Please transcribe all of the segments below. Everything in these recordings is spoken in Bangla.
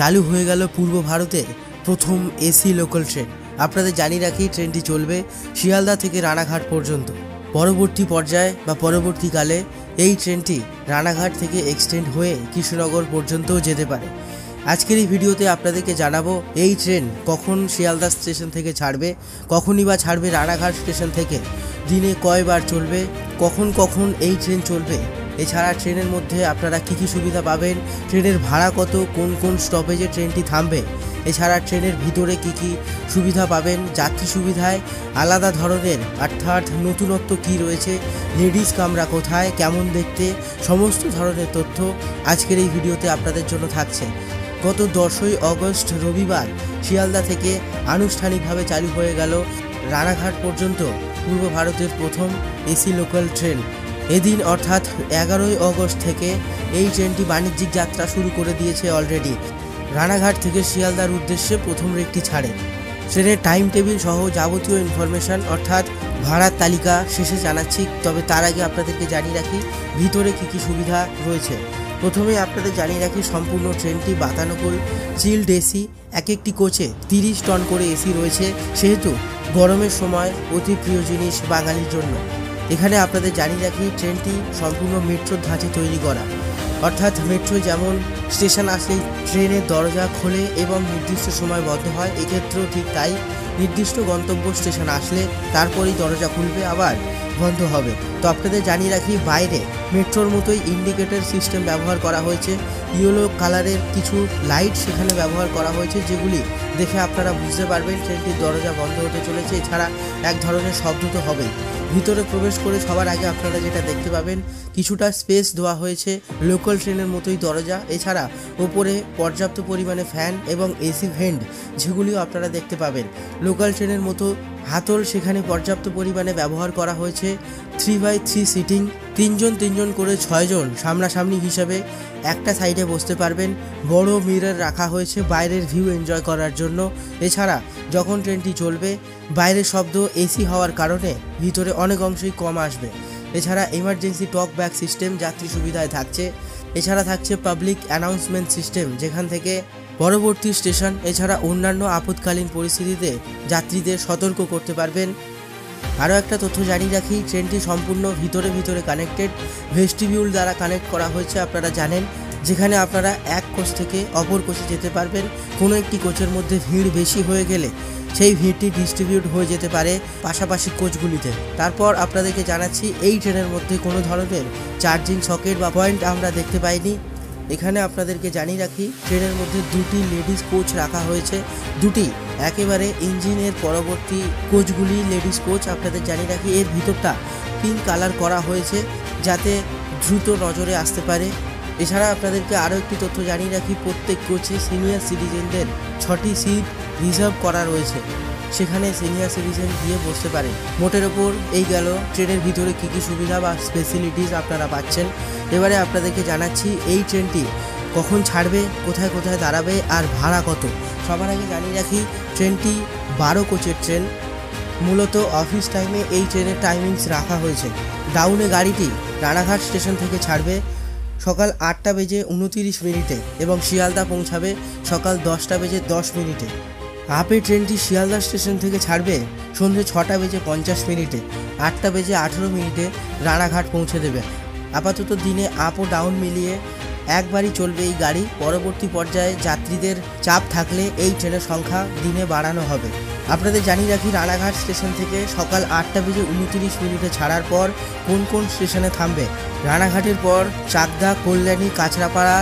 চালু হয়ে গেল পূর্ব ভারতের প্রথম এসি লোকাল ট্রেন। আপনাদের জানিয়ে রাখি, ট্রেনটি চলবে শিয়ালদা থেকে রানাঘাট পর্যন্ত। পরবর্তী পর্যায়ে বা পরবর্তীকালে এই ট্রেনটি রানাঘাট থেকে এক্সটেন্ড হয়ে কৃষ্ণনগর পর্যন্তও যেতে পারে। আজকের এই ভিডিওতে আপনাদেরকে জানাবো এই ট্রেন কখন শিয়ালদা স্টেশন থেকে ছাড়বে, কখনই বা ছাড়বে রানাঘাট স্টেশন থেকে, দিনে কয়বার চলবে, কখন কখন এই ট্রেন চলবে, এছাড়া ট্রেনের মধ্যে আপনারা কী কী সুবিধা পাবেন, ট্রেনের ভাড়া কত, কোন কোন স্টপেজে ট্রেনটি থামবে, এছাড়া ট্রেনের ভিতরে কী কী সুবিধা পাবেন, যাত্রী সুবিধায় আলাদা ধরনের অর্থাৎ নতুনত্ব কী রয়েছে, লেডিস কামরা কোথায়, কেমন দেখতে, সমস্ত ধরনের তথ্য আজকের এই ভিডিওতে আপনাদের জন্য থাকছে। গত 10ই অগস্ট রবিবার শিয়ালদা থেকে আনুষ্ঠানিকভাবে চালু হয়ে গেল রানাঘাট পর্যন্ত পূর্ব ভারতের প্রথম এসি লোকাল ট্রেন। এদিন অর্থাৎ 11ই অগস্ট থেকে এই ট্রেনটি বাণিজ্যিক যাত্রা শুরু করে দিয়েছে অলরেডি। রানাঘাট থেকে শিয়ালদার উদ্দেশ্যে প্রথম রেকটি ছাড়ে। ট্রেনের টাইম টেবিল সহ যাবতীয় ইনফরমেশান অর্থাৎ ভাড়ার তালিকা শেষে জানাচ্ছি, তবে তার আগে আপনাদেরকে জানিয়ে রাখি ভিতরে কী কী সুবিধা রয়েছে। প্রথমেই আপনাদের জানিয়ে রাখি সম্পূর্ণ ট্রেনটি বাতানুকূল চিল্ড এসি, এক একটি কোচে 30 টন করে এসি রয়েছে, সেহেতু গরমের সময় অতি প্রিয় জিনিস বাঙালির জন্য। এখানে আপনাদের জানিয়ে রাখি ট্রেনটি সম্পূর্ণ মেট্রোর ধাঁচে তৈরি করা, অর্থাৎ মেট্রো যেমন স্টেশন আসলেই ট্রেনের দরজা খোলে এবং নির্দিষ্ট সময় বন্ধ হয়, এক্ষেত্রেও ঠিক তাই। নির্দিষ্ট গন্তব্য স্টেশন আসলে তারপরেই দরজা খুলবে, আবার বন্ধ হবে। তো আপনাদের জানিয়ে রাখি বাইরে মেট্রোর মতোই ইন্ডিকেটর সিস্টেম ব্যবহার করা হয়েছে, ইয়েলো কালারের কিছু লাইট সেখানে ব্যবহার করা হয়েছে, যেগুলি দেখে আপনারা বুঝতে পারবেন ট্রেনটির দরজা বন্ধ হতে চলেছে। এছাড়া এক ধরনের শব্দ তো হবেই। ভিতরে প্রবেশ করে সবার আগে আপনারা যেটা দেখতে পাবেন, কিছুটা স্পেস দেওয়া হয়েছে লোকাল ট্রেনের মতোই দরজা, এছাড়া ওপরে পর্যাপ্ত পরিমাণে ফ্যান এবং এসি ভেন্ট যেগুলিও আপনারা দেখতে পাবেন। লোকাল ট্রেনের মতো হাতল সেখানে পর্যাপ্ত পরিমাণে ব্যবহার করা হয়েছে। 3x3 সিটিং, 3 জন করে 6 জন সামনাসামনি হিসাবে একটা সাইডে বসতে পারবেন। বড় মিরর রাখা হয়েছে বাইরের ভিউ এনজয় করার জন্য। এছাড়া যখন ট্রেনটি চলবে বাইরের শব্দ এসি হওয়ার কারণে ভিতরে অনেক অংশেই কম আসবে। এছাড়া এমার্জেন্সি টক ব্যাক সিস্টেম যাত্রী সুবিধায় থাকছে। এছাড়া থাকছে পাবলিক অ্যানাউন্সমেন্ট সিস্টেম, যেখান থেকে পরবর্তী স্টেশন এছাড়া অন্যান্য আপৎকালীন পরিস্থিতিতে যাত্রীদের সতর্ক করতে পারবেন। আরও একটা তথ্য জানিয়ে রাখি, ট্রেনটি সম্পূর্ণ ভিতরে কানেক্টেড, ভেস্টিবিউল দ্বারা কানেক্ট করা হয়েছে আপনারা জানেন, যেখানে আপনারা এক কোচ থেকে অপর কোচে যেতে পারবেন। কোনো একটি কোচের মধ্যে ভিড় বেশি হয়ে গেলে সেই ভিড়টি ডিস্ট্রিবিউট হয়ে যেতে পারে পাশাপাশি কোচগুলিতে। তারপর আপনাদেরকে জানাচ্ছি এই ট্রেনের মধ্যে কোনো ধরনের চার্জিং সকেট বা পয়েন্ট আমরা দেখতে পাইনি। এখানে আপনাদেরকে জানিয়ে রাখি ট্রেনের মধ্যে 2টি লেডিস কোচ রাখা হয়েছে, 2টি একেবারে ইঞ্জিনের পরবর্তী কোচগুলি লেডিস কোচ। আপনাদের জানিয়ে রাখি এর ভিতরটা পিঙ্ক কালার করা হয়েছে যাতে দ্রুত নজরে আসতে পারে। এছাড়া আপনাদেরকে আরও একটি তথ্য জানিয়ে রাখি, প্রত্যেক কোচে সিনিয়র সিটিজেনদের 6টি সিট রিজার্ভ করা রয়েছে, সেখানে সিনিয়র সিটিজেন গিয়ে বসতে পারেন। মোটের ওপর এই গেল ট্রেনের ভিতরে কী কী সুবিধা বা স্পেশালিটিস আপনারা পাচ্ছেন। এবারে আপনাদেরকে জানাচ্ছি এই ট্রেনটি কখন ছাড়বে, কোথায় কোথায় দাঁড়াবে আর ভাড়া কত। সবার আগে জানিয়ে রাখি ট্রেনটি 12 কোচের ট্রেন। মূলত অফিস টাইমে এই ট্রেনের টাইমিংস রাখা হয়েছে। ডাউনে গাড়িটি রানাঘাট স্টেশন থেকে ছাড়বে সকাল 8টা বেজে 29 মিনিটে এবং শিয়ালদা পৌঁছাবে সকাল 10টা বেজে 10 মিনিটে। আপে ট্রেনটি শিয়ালদা স্টেশন থেকে ছাড়বে সন্ধ্যে 6টা বেজে 50 মিনিটে, 8টা বেজে 18 মিনিটে রানাঘাট পৌঁছে দেবে। আপাতত দিনে আপ ও ডাউন মিলিয়ে একবারই চলবে এই গাড়ি। পরবর্তী পর্যায়ে যাত্রীদের চাপ থাকলে এই ট্রেনের সংখ্যা দিনে বাড়ানো হবে। আপনাদের জানিয়ে রাখি রানাঘাট স্টেশন থেকে সকাল 8টা বেজে 29 মিনিটে ছাড়ার পর কোন কোন স্টেশনে থামবে। রানাঘাটের পর চাকদা, কল্যাণী, কাঁচরাপাড়া,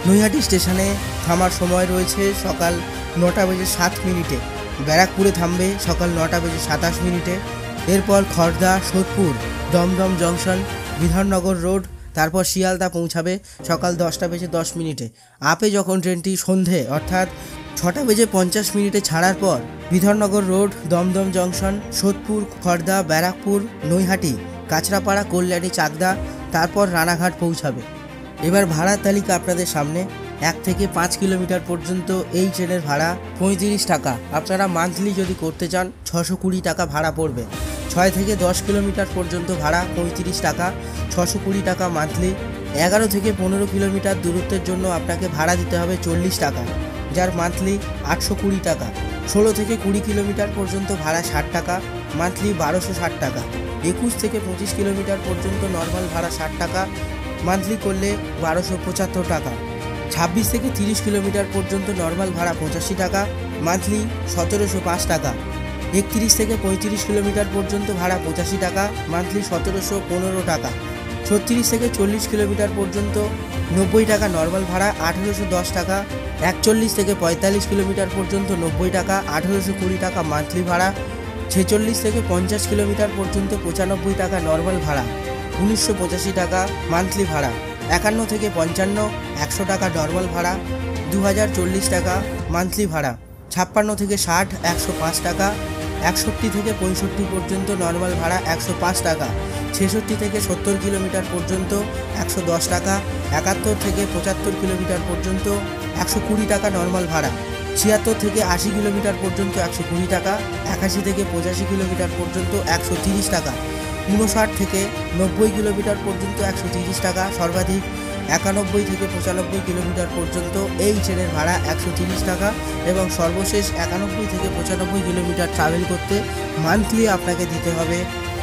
নৈহাটি স্টেশনে থামার সময় রয়েছে সকাল 9টা বেজে 7 মিনিটে। ব্যারাকপুরে থামবে সকাল 9টা বেজে 27 মিনিটে। এরপর খড়দা, সোদপুর, দমদম জংশন, বিধাননগর রোড, তারপর শিয়ালদা পৌঁছাবে সকাল 10টা বেজে 10 মিনিটে। আপে যখন ট্রেনটি সন্ধে অর্থাৎ 6টা বেজে 50 মিনিটে ছাড়ার পর বিধাননগর রোড, দমদম জংশন, সোদপুর, খড়দা, ব্যারাকপুর, নৈহাটি, কাঁচরাপাড়া, কল্যাণী, চাকদা, তারপর রানাঘাট পৌঁছাবে। এবার ভাড়ার তালিকা আপনাদের সামনে। 1 থেকে 5 কিলোমিটার পর্যন্ত এই ট্রেনের ভাড়া 35 টাকা। আপনারা মান্থলি যদি করতে চান 620 টাকা ভাড়া পড়বে। 6 থেকে 10 কিলোমিটার পর্যন্ত ভাড়া 35 টাকা, 620 টাকা মান্থলি। 11 থেকে 15 কিলোমিটার দূরত্বের জন্য আপনাকে ভাড়া দিতে হবে 40 টাকা, যার মান্থলি 820 টাকা। 16 থেকে 20 কিলোমিটার পর্যন্ত ভাড়া 60 টাকা, মান্থলি 1260 টাকা। 21 থেকে 25 কিলোমিটার পর্যন্ত নর্মাল ভাড়া 60 টাকা, মান্থলি করলে 1275 টাকা। 26 থেকে 30 কিলোমিটার পর্যন্ত নর্মাল ভাড়া 85 টাকা, মান্থলি 1705 টাকা। 31 থেকে 35 কিলোমিটার পর্যন্ত ভাড়া 85 টাকা, মান্থলি 1715 টাকা। 36 থেকে 40 কিলোমিটার পর্যন্ত 90 টাকা নর্মাল ভাড়া, 1810 টাকা। 41 থেকে 45 কিলোমিটার পর্যন্ত 90 টাকা, 1820 টাকা মান্থলি ভাড়া। 46 থেকে 50 কিলোমিটার পর্যন্ত 95 টাকা নর্মাল ভাড়া, 1985 টাকা মান্থলি ভাড়া। 51 থেকে 55 100 টাকা নর্মাল ভাড়া, 2040 টাকা মান্থলি ভাড়া। 56 থেকে 60 105 টাকা। 61 থেকে 65 পর্যন্ত নর্মাল ভাড়া 105 টাকা। 66 থেকে 70 কিলোমিটার পর্যন্ত 110 টাকা। 71 থেকে 75 কিলোমিটার পর্যন্ত 120 টাকা নর্মাল ভাড়া। 76 থেকে 80 কিলোমিটার পর্যন্ত 120 টাকা। 81 থেকে 85 কিলোমিটার পর্যন্ত 130 টাকা। 59 থেকে 90 কিলোমিটার পর্যন্ত 130 টাকা সর্বাধিক। 91 থেকে 95 কিলোমিটার পর্যন্ত এই ট্রেনের ভাড়া 130 টাকা এবং সর্বশেষ 91 থেকে 95 কিলোমিটার ট্রাভেল করতে মান্থলি আপনাকে দিতে হবে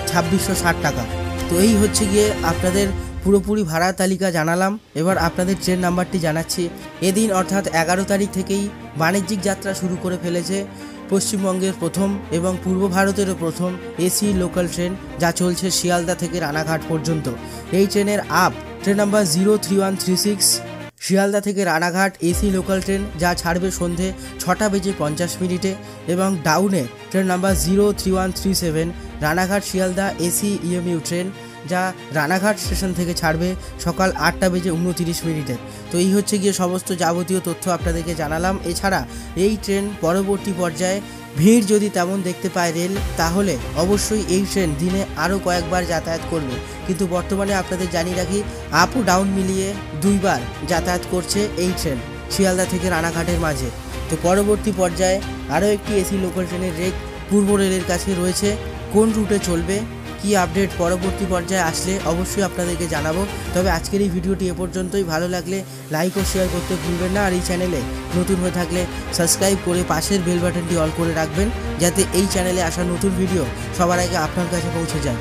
2660 টাকা। তো এই হচ্ছে গিয়ে আপনাদের পুরোপুরি ভাড়া তালিকা জানালাম। এবার আপনাদের ট্রেন নাম্বারটি জানাচ্ছি। এদিন অর্থাৎ 11 তারিখ থেকেই বাণিজ্যিক যাত্রা শুরু করে ফেলেছে পশ্চিমবঙ্গের প্রথম এবং পূর্ব ভারতেরও প্রথম এসি লোকাল ট্রেন, যা চলছে শিয়ালদা থেকে রানাঘাট পর্যন্ত। এই ট্রেনের ট্রেন নাম্বার 03136 শিয়ালদা থেকে রানাঘাট এসি লোকাল ট্রেন, যা ছাড়বে সন্ধে 6:50 এবং ডাউনে train number 03137 Ranaghat Sealdah AC EMU train, যা রানাঘাট স্টেশন থেকে ছাড়বে সকাল 8:29। তো এই হচ্ছে গিয়ে সমস্ত যাবতীয় তথ্য আপনাদেরকে জানালাম। এছাড়া এই ট্রেন পরবর্তী পর্যায়ে ভিড় যদি তেমন দেখতে পায় রেল, তাহলে অবশ্যই এই ট্রেন দিনে আরও কয়েকবার যাতায়াত করবে, কিন্তু বর্তমানে আপনাদের জানিয়ে রাখি আপ ও ডাউন মিলিয়ে 2 বার যাতায়াত করছে এই ট্রেন শিয়ালদা থেকে রানাঘাটের মাঝে। তো পরবর্তী পর্যায়ে আরও একটি এসি লোকাল ট্রেনের রেক পূর্ব রেলের কাছে রয়েছে, কোন রুটে চলবে, কি আপডেট পরবর্তী পর্যায়ে আসলে অবশ্যই আপনাদেরকে জানাবো। তবে আজকের এই ভিডিওটি এ পর্যন্তই। ভালো লাগলে লাইক ও শেয়ার করতে ভুলবেন না, আর এই চ্যানেলে নতুন হয়ে থাকলে সাবস্ক্রাইব করে পাশের বেল বাটনটি অল করে রাখবেন, যাতে এই চ্যানেলে আসা নতুন ভিডিও সবার আগে আপনার কাছে পৌঁছে যায়।